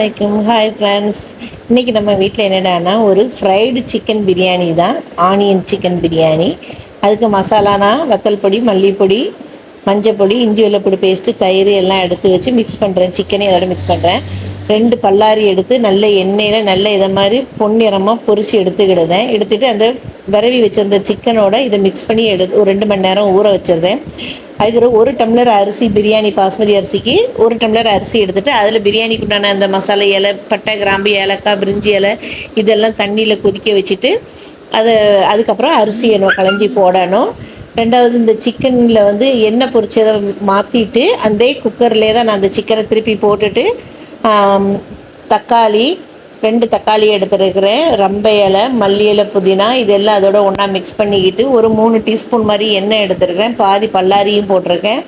அஸ்ஸலாமலைக்கும். Hi friends. இன்றைக்கி நம்ம வீட்டில் என்னடான்னா ஒரு ஃப்ரைடு சிக்கன் பிரியாணி தான். Onion chicken biryani. அதுக்கு மசாலானா வத்தல் பொடி, மல்லிப்பொடி, மஞ்சள் பொடி, இஞ்சி வெள்ளைப்பூடி பேஸ்ட்டு, தயிர் எல்லாம் எடுத்து வச்சு மிக்ஸ் பண்ணுறேன். சிக்கனே அதோட மிக்ஸ் பண்ணுறேன். 2 பல்லாரி எடுத்து நல்ல எண்ணெயில் நல்ல இதை மாதிரி பொன்னிறமாக பொரித்து எடுத்துக்கிடுதேன். எடுத்துகிட்டு அந்த விரவி வச்சிருந்த சிக்கனோட இதை மிக்ஸ் பண்ணி ஒரு 2 மணி நேரம் ஊற வச்சிருந்தேன். அதுக்கு 1 டம்ளர் அரிசி, பிரியாணி பாஸ்மதி அரிசிக்கு 1 டம்ளர் அரிசி எடுத்துகிட்டு அதில் பிரியாணிக்கு உண்டான அந்த மசாலா இலை, பட்டை, கிராம்பு, ஏலக்காய், பிரிஞ்சி இலை இதெல்லாம் தண்ணியில் கொதிக்க வச்சுட்டு அதுக்கப்புறம் அரிசியை நம்ம களைஞ்சி போடணும். ரெண்டாவது இந்த சிக்கனில் வந்து எண்ணெய் பொரிச்சதை மாற்றிட்டு அந்த குக்கர்லேயே தான் நான் அந்த சிக்கனை திருப்பி போட்டுட்டு தக்காளி 2 தக்காளி எடுத்துருக்கிறேன், ரம்பை இலை, மல்லி இலை, புதினா இதெல்லாம் அதோட ஒன்றா மிக்ஸ் பண்ணிக்கிட்டு ஒரு 3 டீஸ்பூன் மாதிரி எண்ணெய் எடுத்துருக்கிறேன். பாதி பல்லாரியும் போட்டிருக்கேன்.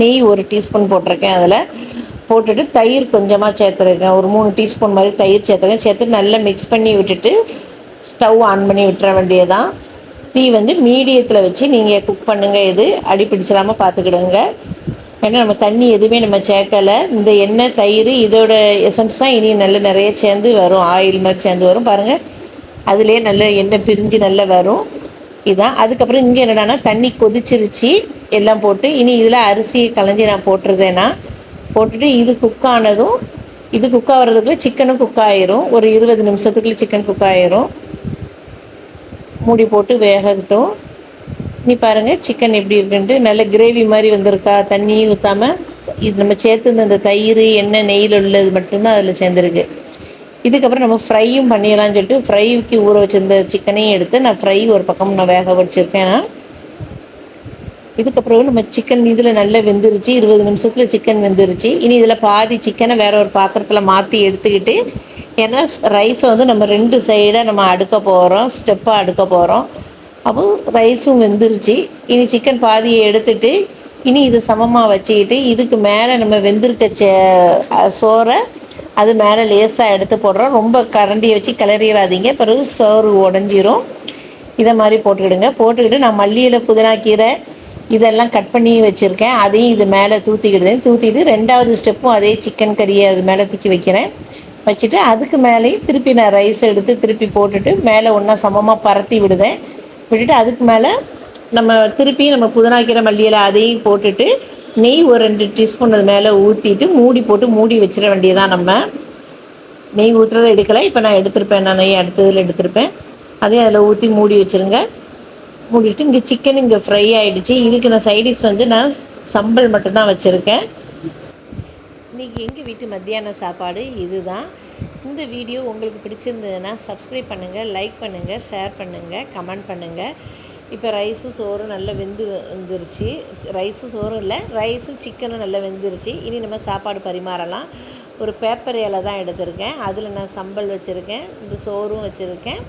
நெய் 1 டீஸ்பூன் போட்டிருக்கேன். அதில் போட்டுட்டு தயிர் கொஞ்சமாக சேர்த்துருக்கேன். ஒரு 3 டீஸ்பூன் மாதிரி தயிர் சேர்த்துருக்கேன். சேர்த்து நல்லா மிக்ஸ் பண்ணி விட்டுட்டு ஸ்டவ் ஆன் பண்ணி விட்டுற வேண்டியதான். தீ வந்து மீடியத்தில் வச்சு நீங்கள் குக் பண்ணுங்கள். இது அடி பிடிச்சிடாமல் பார்த்துக்கிடுங்க. ஏன்னா நம்ம தண்ணி எதுவுமே நம்ம சேர்க்கலை. இந்த எண்ணெய், தயிர் இதோட எசன்ஸ் தான் இனி நல்ல நிறைய சேர்ந்து வரும். ஆயில் மாதிரி சேர்ந்து வரும் பாருங்கள். அதுலேயே நல்ல எண்ணெய் பிரிஞ்சு நல்லா வரும். இதுதான். அதுக்கப்புறம் இங்கே என்னடான்னா தண்ணி கொதிச்சிருச்சு எல்லாம் போட்டு. இனி இதில் அரிசியை களைஞ்சி நான் போட்டுருந்தேன்னா போட்டுட்டு இது குக் ஆனதும் இது குக் ஆகிறதுக்குள்ள சிக்கனும் குக் ஆயிரும். ஒரு 20 நிமிஷத்துக்குள்ள சிக்கன் குக் ஆயிரும். மூடி போட்டு வேகட்டும். நீ பாருங்கள் சிக்கன் எப்படி இருக்குன்ட்டு. நல்ல கிரேவி மாதிரி வந்திருக்கா. தண்ணியும் ஊற்றாமல் இது நம்ம சேர்த்து அந்த தயிர், எண்ணெய், நெய்யில் உள்ளது மட்டும்தான் அதில் சேர்ந்துருக்கு. இதுக்கப்புறம் நம்ம ஃப்ரையும் பண்ணிடலாம்னு சொல்லிட்டு ஃப்ரைக்கு ஊற வச்சிருந்த சிக்கனையும் எடுத்து நான் ஃப்ரை ஒரு பக்கம் நான் வேக வச்சுருக்கேன். இதுக்கப்புறம் நம்ம சிக்கன் இதில் நல்லா வெந்துருச்சு. 20 நிமிஷத்தில் சிக்கன் வெந்துருச்சு. இனி இதில் பாதி சிக்கனை வேற ஒரு பாத்திரத்தில் மாற்றி எடுத்துக்கிட்டு, ஏன்னா ரைஸை வந்து நம்ம 2 சைடாக நம்ம அடுக்க போகிறோம், ஸ்டெப்பாக அடுக்க போகிறோம். அப்போ ரைஸும் வெந்துருச்சு. இனி சிக்கன் பாதியை எடுத்துட்டு இனி இது சமமாக வச்சுக்கிட்டு இதுக்கு மேலே நம்ம வெந்திருக்க சோறை அது மேலே லேசாக எடுத்து போடுறோம். ரொம்ப கரண்டியை வச்சு கிளறிடாதீங்க, பிறகு சோறு உடஞ்சிரும். இதை மாதிரி போட்டுக்கிடுங்க. போட்டுக்கிட்டு நான் மல்லி இலை, புதினா கீரை இதெல்லாம் கட் பண்ணி வச்சுருக்கேன். அதையும் இது மேலே தூற்றிக்கிடுதேன். தூற்றிட்டு 2வது ஸ்டெப்பும் அதே சிக்கன் கறியை அது மேலே தூக்கி வைக்கிறேன். வச்சுட்டு அதுக்கு மேலேயும் திருப்பி நான் ரைஸ் எடுத்து திருப்பி போட்டுட்டு மேலே ஒன்றா சமமாக பரத்தி விடுதேன். விட்டுட்டு அதுக்கு மேலே நம்ம திருப்பி நம்ம புதினாக்கீரை, மல்லி இலை அதையும் போட்டுட்டு நெய் ஒரு 2 டீஸ்பூன் அது மேலே ஊற்றிட்டு மூடி போட்டு மூடி வச்சிட வேண்டியதான். நம்ம நெய் ஊற்றுறதை எடுக்கலை, இப்போ நான் எடுத்திருப்பேன். நான் நெய் அடுத்ததில் எடுத்திருப்பேன். அதையும் அதில் ஊற்றி மூடி வச்சுருங்க. மூடிட்டு இங்கே சிக்கன் இங்கே ஃப்ரை ஆகிடுச்சு. இதுக்கு நான் சைடிஷ் வந்து நான் சம்பல் மட்டும்தான் வச்சுருக்கேன். இன்றைக்கி எங்கள் வீட்டு மத்தியான சாப்பாடு இதுதான். இந்த வீடியோ உங்களுக்கு பிடிச்சிருந்ததுன்னா சப்ஸ்கிரைப் பண்ணுங்கள், லைக் பண்ணுங்கள், ஷேர் பண்ணுங்கள், கமெண்ட் பண்ணுங்கள். இப்போ ரைஸும் சோறும் நல்லா வெந்துருச்சு. ரைஸும் சோறும் இல்லை, ரைஸும் சிக்கனும் நல்லா வெந்துருச்சு. இனி நம்ம சாப்பாடு பரிமாறலாம். ஒரு பேப்பர் இலை தான் எடுத்திருக்கேன். அதில் நான் சம்பல் வச்சுருக்கேன், இந்த சோறும் வச்சுருக்கேன்,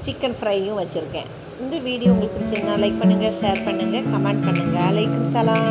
சிக்கன் ஃப்ரையும் வச்சுருக்கேன். இந்த வீடியோ உங்களுக்கு பிடிச்சிருந்தா லைக் பண்ணுங்கள், ஷேர் பண்ணுங்கள், கமெண்ட் பண்ணுங்கள். அலைக்கும் சலாம்.